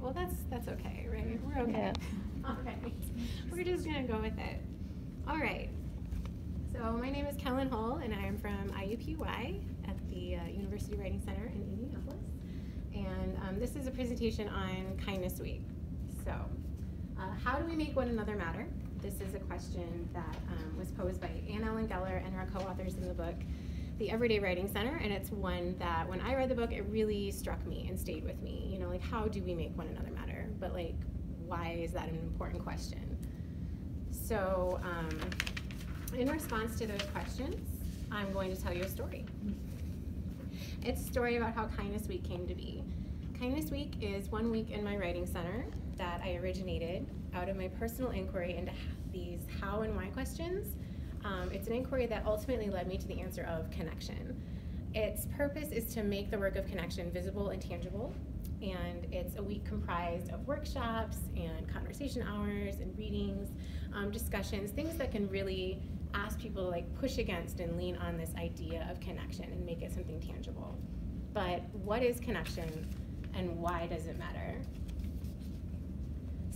Well, that's okay, right? We're okay. Yeah. All right. We're just gonna go with it. All right. So my name is Kelin and I am from IUPUI at the University Writing Center in Indianapolis. And this is a presentation on Kindness Week. So how do we make one another matter? This is a question that was posed by Anne Ellen Geller and her co-authors in the book, The Everyday Writing Center, and it's one that when I read the book, it really struck me and stayed with me. You know, like, how do we make one another matter? But like, why is that an important question? So in response to those questions, I'm going to tell you a story. It's a story about how Kindness Week came to be. Kindness Week is 1 week in my writing center that I originated out of my personal inquiry into these how and why questions. It's an inquiry that ultimately led me to the answer of connection. Its purpose is to make the work of connection visible and tangible, and it's a week comprised of workshops and conversation hours and readings, discussions, things that can really ask people to like push against and lean on this idea of connection and make it something tangible. But what is connection and why does it matter?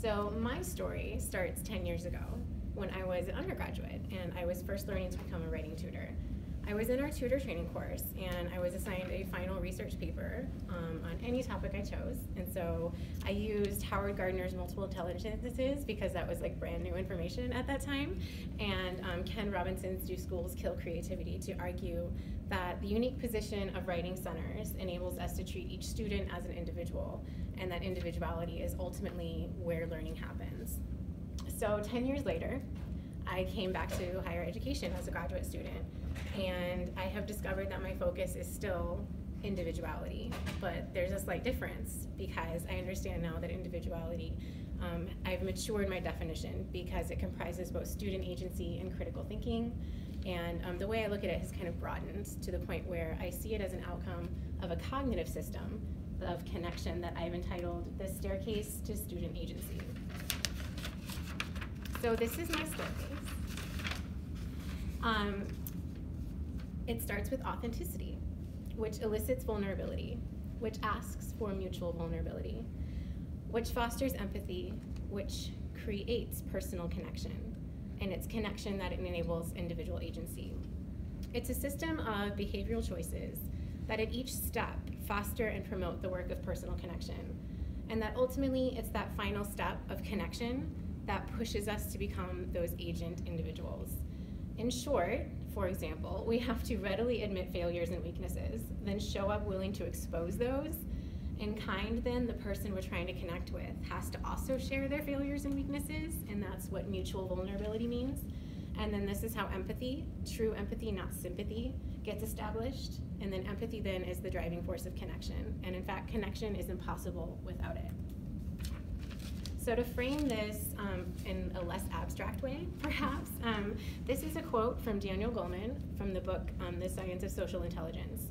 So my story starts 10 years ago when I was an undergraduate and I was first learning to become a writing tutor. I was in our tutor training course and I was assigned a final research paper on any topic I chose. And so I used Howard Gardner's multiple intelligences because that was like brand new information at that time, and Ken Robinson's Do Schools Kill Creativity to argue that the unique position of writing centers enables us to treat each student as an individual, and that individuality is ultimately where learning happens. So 10 years later, I came back to higher education as a graduate student, and I have discovered that my focus is still individuality, but there's a slight difference because I understand now that individuality, I've matured my definition because it comprises both student agency and critical thinking, and the way I look at it has kind of broadened to the point where I see it as an outcome of a cognitive system of connection that I've entitled The Staircase to Student Agency. So this is my staircase. It starts with authenticity, which elicits vulnerability, which asks for mutual vulnerability, which fosters empathy, which creates personal connection, and it's connection that enables individual agency. It's a system of behavioral choices that at each step foster and promote the work of personal connection, and that ultimately it's that final step of connection that pushes us to become those agent individuals. In short, for example, we have to readily admit failures and weaknesses, then show up willing to expose those. In kind, then, the person we're trying to connect with has to also share their failures and weaknesses, and that's what mutual vulnerability means. And then this is how empathy, true empathy, not sympathy, gets established. And then empathy then is the driving force of connection. And in fact, connection is impossible without it. So to frame this in a less abstract way, perhaps, this is a quote from Daniel Goleman from the book, The Science of Social Intelligence.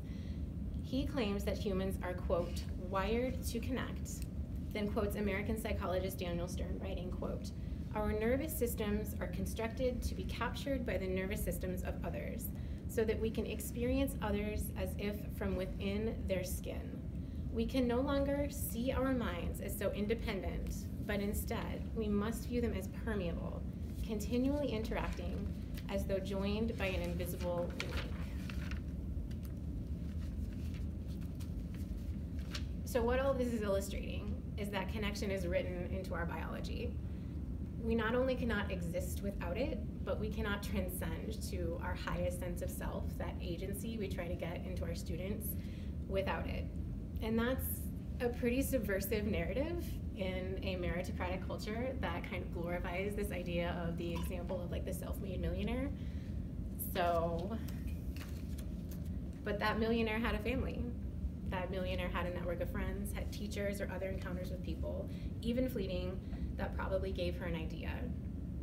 He claims that humans are, quote, wired to connect, then quotes American psychologist Daniel Stern writing, quote, our nervous systems are constructed to be captured by the nervous systems of others, so that we can experience others as if from within their skin. We can no longer see our minds as so independent, but instead, we must view them as permeable, continually interacting as though joined by an invisible link. So what all this is illustrating is that connection is written into our biology. We not only cannot exist without it, but we cannot transcend to our highest sense of self, that agency we try to get into our students, without it. And that's a pretty subversive narrative in a meritocratic culture that kind of glorifies this idea of the example of like the self-made millionaire. So, but that millionaire had a family. That millionaire had a network of friends, had teachers or other encounters with people, even fleeting, that probably gave her an idea.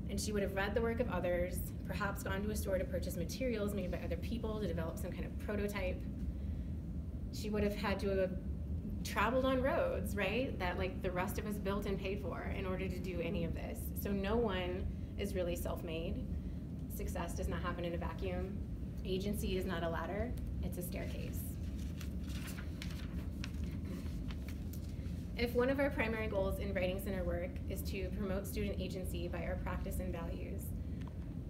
And she would have read the work of others, perhaps gone to a store to purchase materials made by other people to develop some kind of prototype. She would have had to have traveled on roads, right, that like the rest of us built and paid for in order to do any of this. So no one is really self-made. Success does not happen in a vacuum. Agency is not a ladder, it's a staircase. If one of our primary goals in Writing Center work is to promote student agency by our practice and values,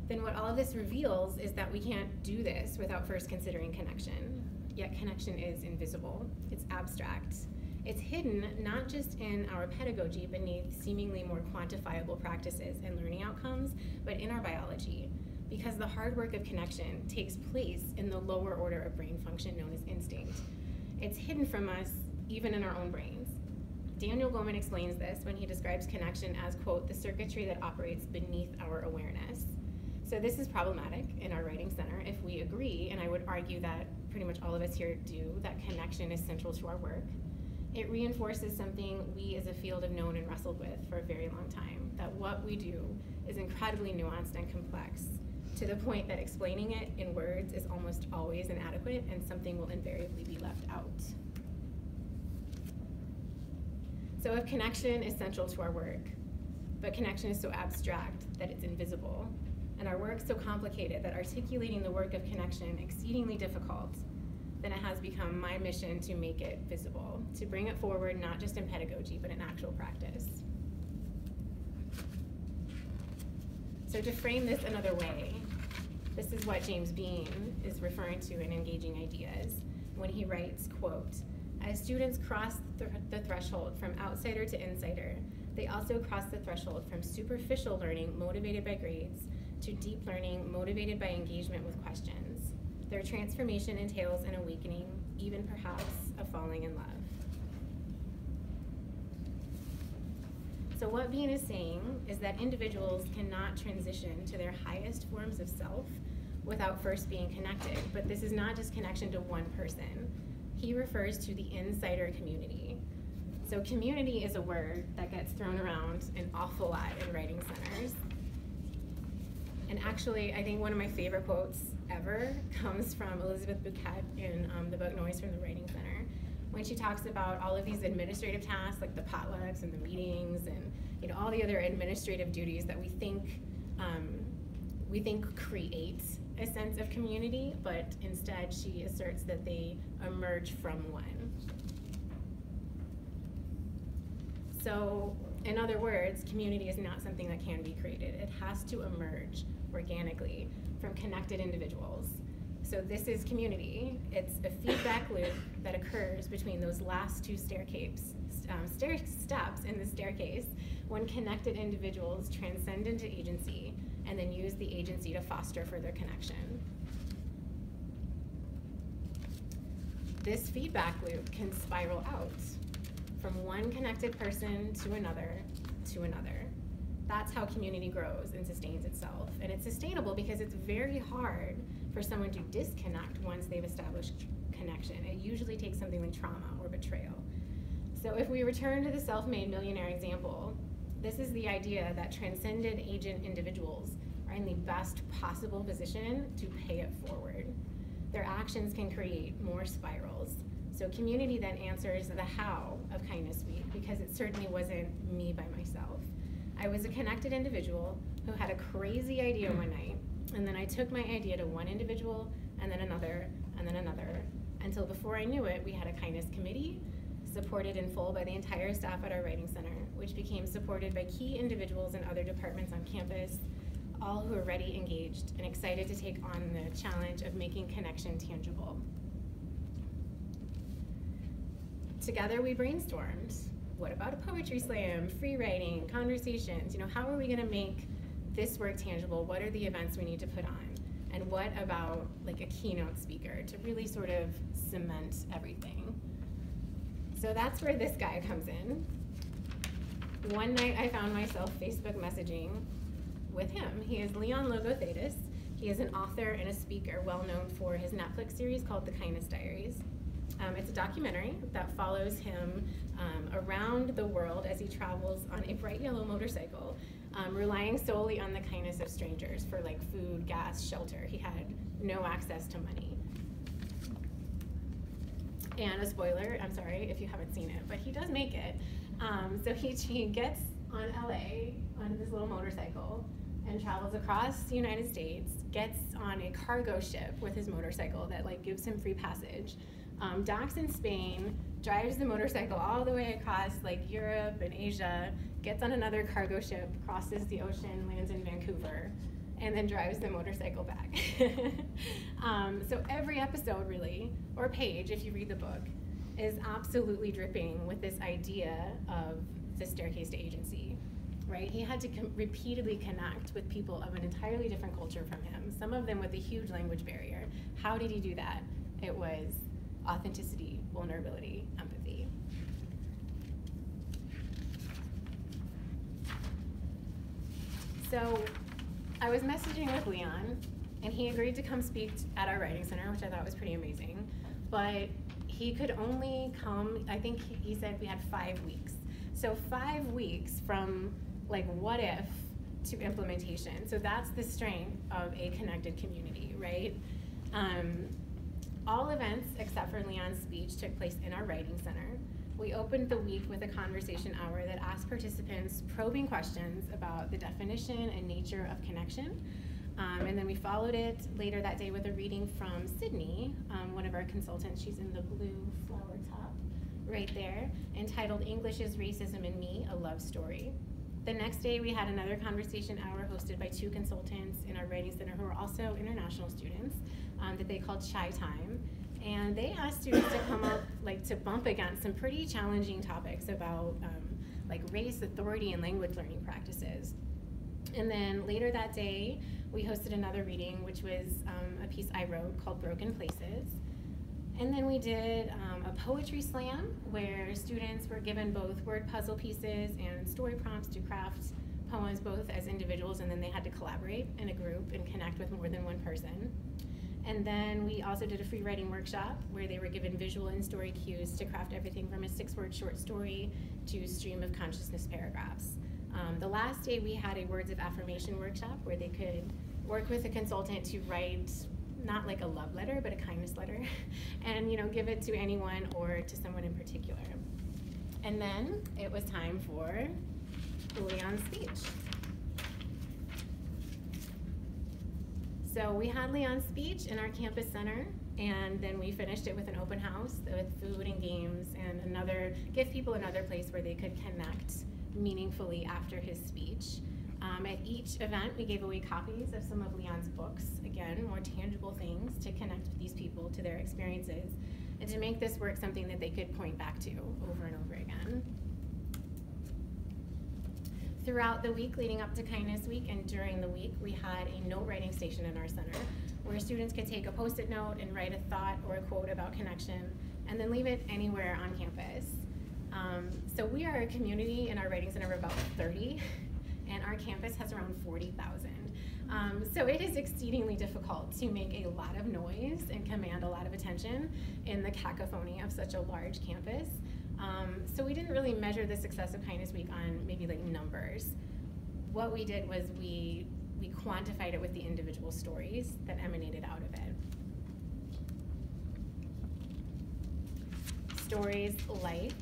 then what all of this reveals is that we can't do this without first considering connection. Yet connection is invisible, it's abstract. It's hidden not just in our pedagogy beneath seemingly more quantifiable practices and learning outcomes, but in our biology, because the hard work of connection takes place in the lower order of brain function known as instinct. It's hidden from us even in our own brains. Daniel Goleman explains this when he describes connection as, quote, the circuitry that operates beneath our awareness. So this is problematic in our Writing Center if we agree, and I would argue that pretty much all of us here do, that connection is central to our work. It reinforces something we as a field have known and wrestled with for a very long time, that what we do is incredibly nuanced and complex, to the point that explaining it in words is almost always inadequate and something will invariably be left out. So if connection is central to our work, but connection is so abstract that it's invisible, and our work so complicated that articulating the work of connection exceedingly difficult, then it has become my mission to make it visible, to bring it forward not just in pedagogy, but in actual practice. So to frame this another way, this is what James Bean is referring to in Engaging Ideas when he writes, quote, as students cross the threshold from outsider to insider, they also cross the threshold from superficial learning motivated by grades to deep learning motivated by engagement with questions. Their transformation entails an awakening, even perhaps a falling in love. So what Bean is saying is that individuals cannot transition to their highest forms of self without first being connected, but this is not just connection to one person. He refers to the insider community. So community is a word that gets thrown around an awful lot in Writing Centers. And actually, I think one of my favorite quotes ever comes from Elizabeth Bouquet in the book Noise from the Writing Center, when she talks about all of these administrative tasks, like the potlucks and the meetings and all the other administrative duties that we think create a sense of community, but instead she asserts that they emerge from one. So, in other words, community is not something that can be created. It has to emerge organically from connected individuals. So this is community. It's a feedback loop that occurs between those last two steps in the staircase when connected individuals transcend into agency and then use the agency to foster further connection. This feedback loop can spiral out from one connected person to another to another. That's how community grows and sustains itself. And it's sustainable because it's very hard for someone to disconnect once they've established connection. It usually takes something like trauma or betrayal. So if we return to the self-made millionaire example, this is the idea that transcended agent individuals are in the best possible position to pay it forward. Their actions can create more spirals. So community then answers the how of Kindness Week, because it certainly wasn't me by myself. I was a connected individual who had a crazy idea one night, and then I took my idea to one individual, and then another, until before I knew it, we had a kindness committee, supported in full by the entire staff at our Writing Center, which became supported by key individuals in other departments on campus, all who are ready, engaged, and excited to take on the challenge of making connection tangible. Together we brainstormed. What about a poetry slam, free writing, conversations? How are we gonna make this work tangible? What are the events we need to put on? And what about like a keynote speaker to really sort of cement everything? So that's where this guy comes in. One night I found myself Facebook messaging with him. He is Leon Logothetis. He is an author and a speaker well known for his Netflix series called The Kindness Diaries. It's a documentary that follows him around the world as he travels on a bright yellow motorcycle, relying solely on the kindness of strangers for like food, gas, shelter. He had no access to money. And a spoiler, I'm sorry if you haven't seen it, but he does make it. So he gets on LA on this little motorcycle and travels across the United States, gets on a cargo ship with his motorcycle that like gives him free passage, docks in Spain, drives the motorcycle all the way across like Europe and Asia, gets on another cargo ship, crosses the ocean, lands in Vancouver, and then drives the motorcycle back. So every episode really, or page if you read the book, is absolutely dripping with this idea of the staircase to agency, right? He had to repeatedly connect with people of an entirely different culture from him, some of them with a huge language barrier. How did he do that? It was authenticity, vulnerability, empathy. So I was messaging with Leon, and he agreed to come speak at our writing center, which I thought was pretty amazing. But he could only come, I think he said we had 5 weeks. So 5 weeks from like what if to implementation. So that's the strength of a connected community, right? All events except for Leon's speech took place in our writing center. We opened the week with a conversation hour that asked participants probing questions about the definition and nature of connection. And then we followed it later that day with a reading from Sydney, one of our consultants. She's in the blue flower top right there, entitled English is Racism in Me, A Love Story. The next day we had another conversation hour hosted by 2 consultants in our writing center who are also international students that they called Shy Time. And they asked students to come up, like to bump against some pretty challenging topics about like race, authority, and language learning practices. And then later that day, we hosted another reading, which was a piece I wrote called Broken Places. And then we did a poetry slam where students were given both word puzzle pieces and story prompts to craft poems both as individuals, and then they had to collaborate in a group and connect with more than one person. And then we also did a free writing workshop where they were given visual and story cues to craft everything from a 6-word short story to stream of consciousness paragraphs. The last day we had a words of affirmation workshop where they could work with a consultant to write not like a love letter, but a kindness letter, and give it to anyone or to someone in particular. And then it was time for Leon's speech. So we had Leon's speech in our campus center, and then we finished it with an open house with food and games and give people another place where they could connect meaningfully after his speech. At each event, we gave away copies of some of Leon's books, again, more tangible things to connect with these people to their experiences and to make this work something that they could point back to over and over again. Throughout the week leading up to Kindness Week and during the week, we had a note writing station in our center where students could take a Post-it note and write a thought or a quote about connection and then leave it anywhere on campus. So we are a community in our writing center of about 30, and our campus has around 40,000. So it is exceedingly difficult to make a lot of noise and command a lot of attention in the cacophony of such a large campus. So we didn't really measure the success of Kindness Week on maybe like numbers. What we did was we quantified it with the individual stories that emanated out of it. Stories like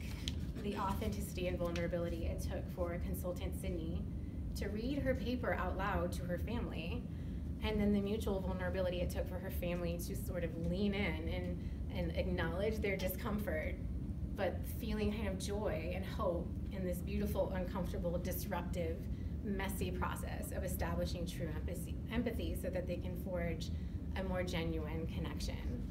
the authenticity and vulnerability it took for consultant Sydney to read her paper out loud to her family, and then the mutual vulnerability it took for her family to sort of lean in and acknowledge their discomfort, but feeling kind of joy and hope in this beautiful, uncomfortable, disruptive, messy process of establishing true empathy so that they can forge a more genuine connection.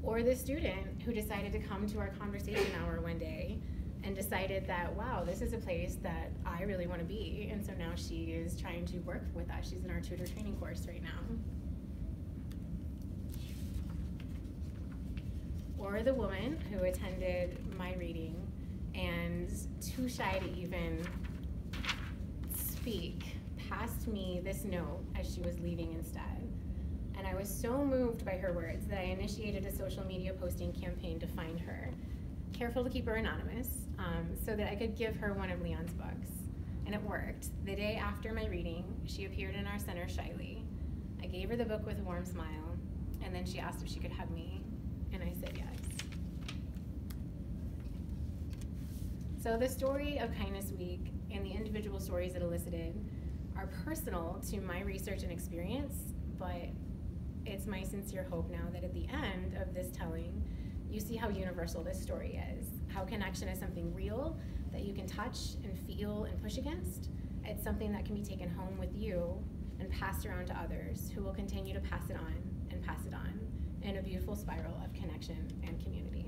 Or the student who decided to come to our conversation hour one day and decided that, wow, this is a place that I really want to be, and so now she is trying to work with us. She's in our tutor training course right now. Or the woman who attended my reading and too shy to even speak passed me this note as she was leaving instead. And I was so moved by her words that I initiated a social media posting campaign to find her, careful to keep her anonymous, so that I could give her one of Leon's books. And it worked. The day after my reading, she appeared in our center shyly. I gave her the book with a warm smile, and then she asked if she could hug me, and I said yes. So the story of Kindness Week and the individual stories it elicited are personal to my research and experience, but it's my sincere hope now that at the end of this telling, you see how universal this story is, how connection is something real that you can touch and feel and push against. It's something that can be taken home with you and passed around to others who will continue to pass it on and pass it on in a beautiful spiral of connection and community.